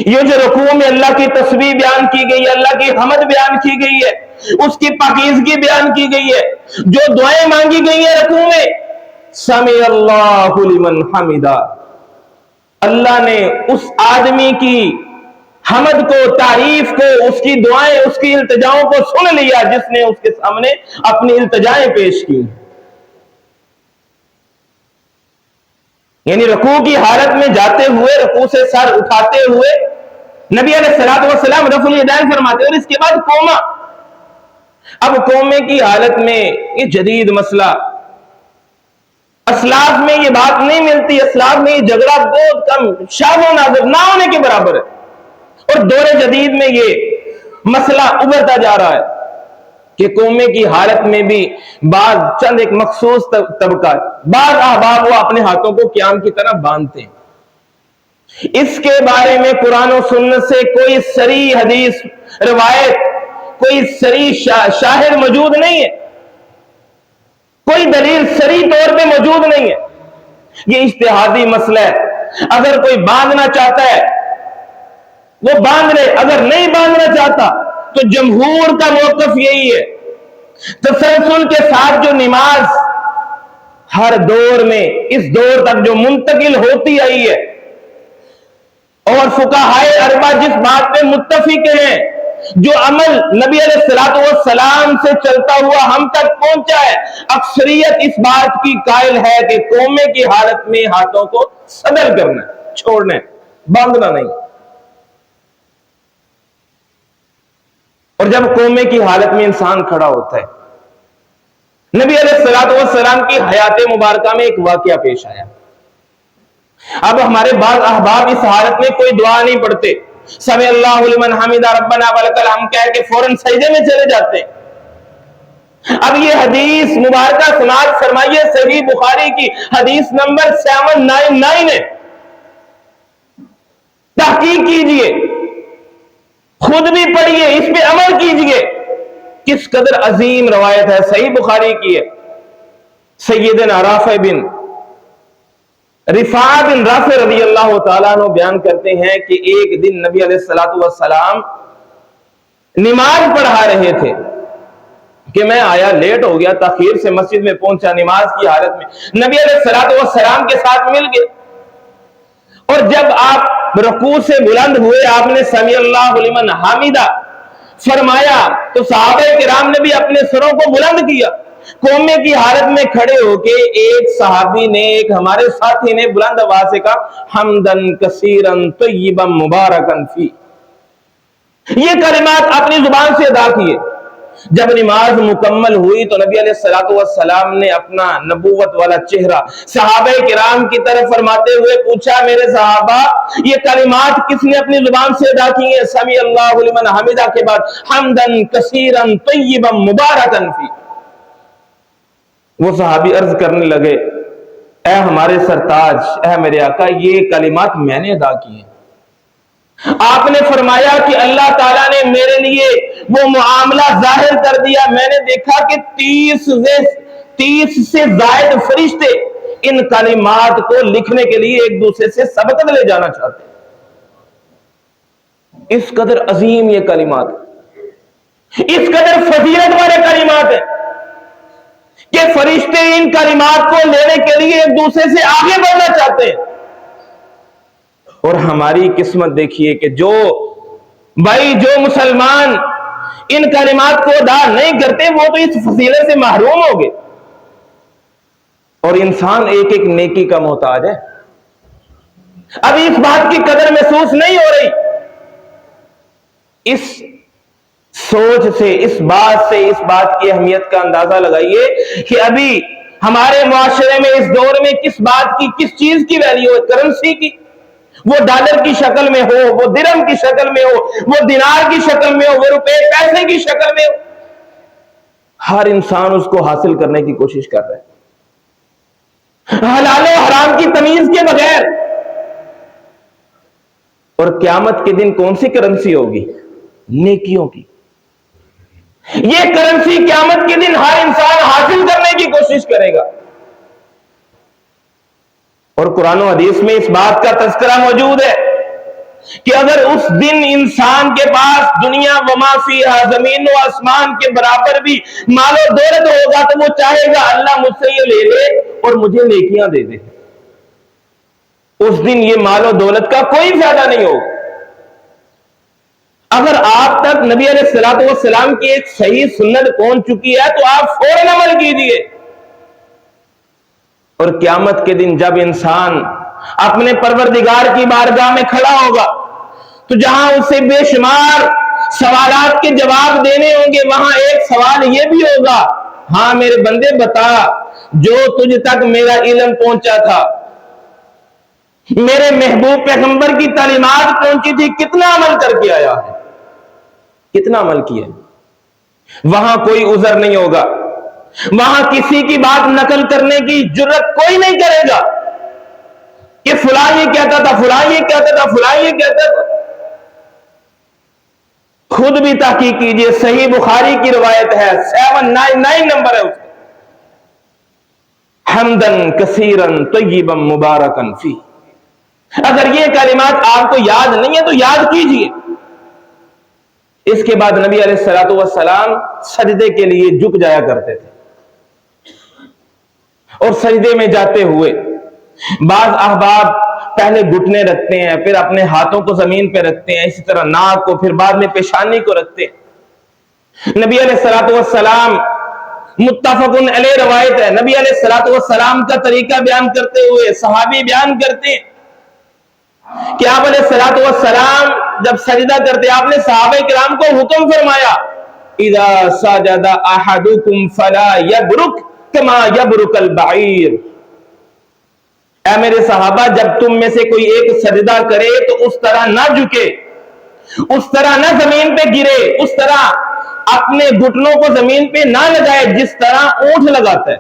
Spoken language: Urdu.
یہ جو رکوع میں اللہ کی تسبیح بیان کی گئی ہے، اللہ کی حمد بیان کی گئی ہے، اس کی پاکیزگی بیان کی گئی ہے، جو دعائیں مانگی گئی ہیں رکوع میں، سمع اللہ لمن حمدہ، اللہ نے اس آدمی کی حمد کو، تعریف کو، اس کی دعائیں، اس کی التجاؤں کو سن لیا جس نے اس کے سامنے اپنی التجائیں پیش کی۔ یعنی رکوع کی حالت میں جاتے ہوئے، رکوع سے سر اٹھاتے ہوئے نبی علیہ الصلوۃ والسلام رفع الیدین فرماتے ہیں، اور اس کے بعد قوما۔ اب قومے کی حالت میں یہ جدید مسئلہ، اسلاف میں یہ بات نہیں ملتی، اسلاف میں یہ جھگڑا بہت کم، شاذ و نادر، نہ ہونے کے برابر ہے، اور دور جدید میں یہ مسئلہ ابھرتا جا رہا ہے کہ قومے کی حالت میں بھی بعض چند ایک مخصوص طبقہ، بعض احباب وہ اپنے ہاتھوں کو قیام کی طرح باندھتے ہیں۔ اس کے بارے میں قرآن و سنت سے کوئی صریح حدیث روایت، کوئی صریح شاہد موجود نہیں ہے، کوئی دلیل صریح طور پہ موجود نہیں ہے۔ یہ اجتہادی مسئلہ ہے، اگر کوئی باندھنا چاہتا ہے وہ باندھ لے، اگر نہیں باندھنا چاہتا تو جمہور کا موقف یہی ہے۔ تسلسل کے ساتھ جو نماز ہر دور میں اس دور تک جو منتقل ہوتی آئی ہے، اور فقہائے اربعہ جس بات پہ متفق ہیں، جو عمل نبی علیہ الصلوۃ والسلام سے چلتا ہوا ہم تک پہنچا ہے، اکثریت اس بات کی قائل ہے کہ قومے کی حالت میں ہاتھوں کو صدر کرنا، چھوڑنا، باندھنا نہیں۔ اور جب قومے کی حالت میں انسان کھڑا ہوتا ہے، نبی علیہ الصلوۃ والسلام کی حیات مبارکہ میں ایک واقعہ پیش آیا۔ اب ہمارے بعض احباب اس حالت میں کوئی دعا نہیں پڑھتے، سمع اللہ لمن حمدہ ربنا ولک الحمد کہہ کے فوراً سجدے میں چلے جاتے ہیں۔ اب یہ حدیث مبارکہ سماعت فرمائیے، صحیح بخاری کی حدیث نمبر 799 ہے، تحقیق کیجئے، خود بھی پڑھیے، اس پہ عمل کیجئے، کس قدر عظیم روایت ہے، صحیح بخاری کی ہے۔ سیدنا رافع بن رافع رضی اللہ تعالیٰ عنہ بیان کرتے ہیں کہ ایک دن نبی علیہ الصلوۃ والسلام نماز پڑھا رہے تھے کہ میں آیا، لیٹ ہو گیا، تاخیر سے مسجد میں پہنچا، نماز کی حالت میں نبی علیہ الصلوۃ والسلام کے ساتھ مل گئے، اور جب آپ رکوع سے بلند ہوئے، آپ نے سمیع اللہ لمن حمدہ فرمایا تو صحابہ کرام نے بھی اپنے سروں کو بلند کیا۔ قومے کی حالت میں کھڑے ہو کے ایک صحابی نے، ایک ہمارے ساتھی نے بلند آواز سے کہا، حمدن کثیرن طیبا مبارکن فی، یہ کلمات اپنی زبان سے ادا کیے۔ جب نماز مکمل ہوئی تو نبی علیہ الصلوۃ والسلام نے اپنا نبوت والا چہرہ صحابہ کرام کی طرف فرماتے ہوئے پوچھا، میرے صحابہ یہ کلمات کس نے اپنی زبان سے ادا کی ہیں؟ سمیع اللہ لمن حمدہ کے بعد حمدن کثیرن طیبا مبارکن فی۔ وہ صحابی عرض کرنے لگے، اے ہمارے سرتاج، اے میرے آقا، یہ کلمات میں نے ادا کی ہیں۔ آپ نے فرمایا کہ اللہ تعالیٰ نے میرے لیے وہ معاملہ ظاہر کر دیا، میں نے دیکھا کہ 30 سے زائد فرشتے ان کلمات کو لکھنے کے لیے ایک دوسرے سے سبقت لے جانا چاہتے ہیں۔ اس قدر عظیم یہ کلمات، اس قدر فضیلت والے کلمات ہیں کہ فرشتے ان کلمات کو لینے کے لیے ایک دوسرے سے آگے بڑھنا چاہتے ہیں۔ اور ہماری قسمت دیکھیے کہ جو مسلمان ان کلمات کو ادا نہیں کرتے وہ تو اس فضیلت سے محروم ہو گئے، اور انسان ایک ایک نیکی کا محتاج ہے۔ ابھی اس بات کی قدر محسوس نہیں ہو رہی، اس سوچ سے، اس بات کی اہمیت کا اندازہ لگائیے کہ ابھی ہمارے معاشرے میں اس دور میں کس بات کی، کس چیز کی ویلیو ہے؟ کرنسی کی، وہ ڈالر کی شکل میں ہو، وہ درہم کی شکل میں ہو، وہ دینار کی شکل میں ہو، وہ روپے پیسے کی شکل میں ہو، ہر انسان اس کو حاصل کرنے کی کوشش کر رہا ہے، حلال و حرام کی تمیز کے بغیر۔ اور قیامت کے دن کون سی کرنسی ہوگی؟ نیکیوں کی۔ یہ کرنسی قیامت کے دن ہر انسان حاصل کرنے کی کوشش کرے گا، اور قرآن و حدیث میں اس بات کا تذکرہ موجود ہے کہ اگر اس دن انسان کے پاس دنیا وما فیہا زمین و آسمان کے برابر بھی مال و دولت ہوگا تو وہ چاہے گا اللہ مجھ سے یہ لے لے اور مجھے نیکیاں دے دے. اس دن یہ مال و دولت کا کوئی فائدہ نہیں ہوگا. اگر آپ تک نبی علیہ الصلوۃ والسلام کی ایک صحیح سنت پہنچ چکی ہے تو آپ فوراً عمل کیجئے. اور قیامت کے دن جب انسان اپنے پروردگار کی بارگاہ میں کھڑا ہوگا تو جہاں اسے بے شمار سوالات کے جواب دینے ہوں گے، وہاں ایک سوال یہ بھی ہوگا، ہاں میرے بندے بتا، جو تجھ تک میرا علم پہنچا تھا، میرے محبوب پیغمبر کی تعلیمات پہنچی تھی، کتنا عمل کر کے آیا ہے، کتنا عمل کیا. وہاں کوئی عذر نہیں ہوگا، وہاں کسی کی بات نقل کرنے کی جرت کوئی نہیں کرے گا کہ فلاں یہ کہتا تھا، فلاں یہ کہتا تھا، فلاں یہ کہتا تھا. خود بھی تحقیق کیجئے، صحیح بخاری کی روایت ہے، 799 نمبر ہے اس کا، حمدن کثیرن طیبا مبارکن فی. اگر یہ کلمات آپ کو یاد نہیں ہے تو یاد کیجئے. اس کے بعد نبی علیہ الصلوۃ والسلام سجدے کے لیے جھک جایا کرتے تھے، اور سجدے میں جاتے ہوئے بعض احباب پہلے گھٹنے رکھتے ہیں، پھر اپنے ہاتھوں کو زمین پہ رکھتے ہیں، اسی طرح ناک کو، پھر بعد میں پیشانی کو رکھتے ہیں. نبی علیہ الصلوۃ والسلام، متفق علیہ روایت ہے، نبی علیہ الصلوۃ والسلام کا طریقہ بیان کرتے ہوئے صحابی بیان کرتے ہیں کہ آپ علیہ الصلوۃ والسلام جب سجدہ کرتے، آپ نے صحابہ کرام کو حکم فرمایا، اذا سجد احدکم فلا یبرک کما یبرک البعیر. اے میرے صحابہ، جب تم میں سے کوئی ایک سجدہ کرے تو اس طرح نہ جھکے، اس طرح نہ زمین پہ گرے، اس طرح اپنے گھٹنوں کو زمین پہ نہ لگائے جس طرح اونٹ لگاتا ہے.